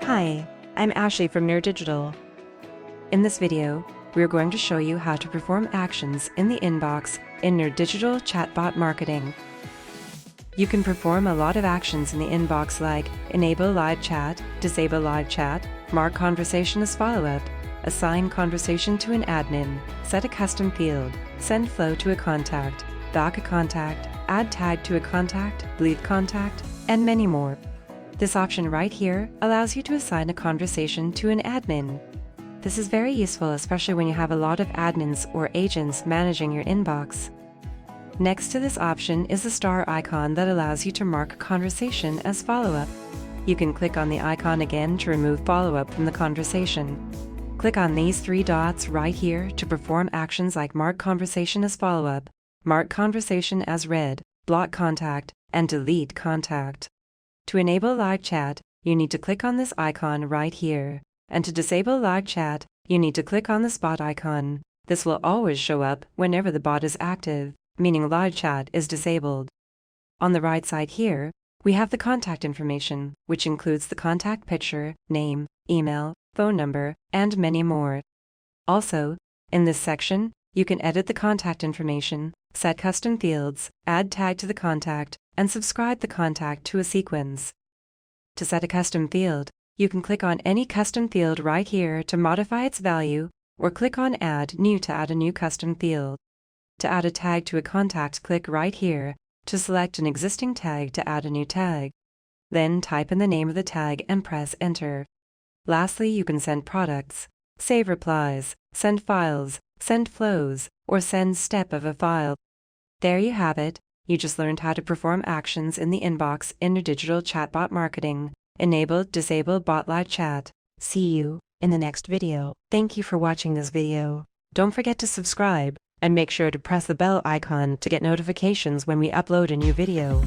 Hi, I'm Ashley from nerDigital. In this video, we are going to show you how to perform actions in the inbox in nerDigital Chatbot Marketing. You can perform a lot of actions in the inbox like enable live chat, disable live chat, mark conversation as follow-up, assign conversation to an admin, set a custom field, send flow to a contact, back a contact, add tag to a contact, leave contact, and many more. This option right here allows you to assign a conversation to an admin. This is very useful, especially when you have a lot of admins or agents managing your inbox. Next to this option is the star icon that allows you to mark a conversation as follow-up. You can click on the icon again to remove follow-up from the conversation. Click on these three dots right here to perform actions like mark conversation as follow-up, mark conversation as read, block contact, and delete contact. To enable live chat, you need to click on this icon right here. And to disable live chat, you need to click on the spot icon. This will always show up whenever the bot is active, meaning live chat is disabled. On the right side here, we have the contact information, which includes the contact picture, name, email, phone number, and many more. Also, in this section, you can edit the contact information, set custom fields, add tag to the contact, and subscribe the contact to a sequence. To set a custom field, you can click on any custom field right here to modify its value, or click on Add New to add a new custom field. To add a tag to a contact, click right here to select an existing tag to add a new tag. Then type in the name of the tag and press Enter. Lastly, you can send products, save replies, send files, send flows, or send step of a file. There you have it. You just learned how to perform actions in the inbox in nerDigital Chatbot Marketing. Enable, disable bot live chat. See you in the next video. Thank you for watching this video. Don't forget to subscribe and make sure to press the bell icon to get notifications when we upload a new video.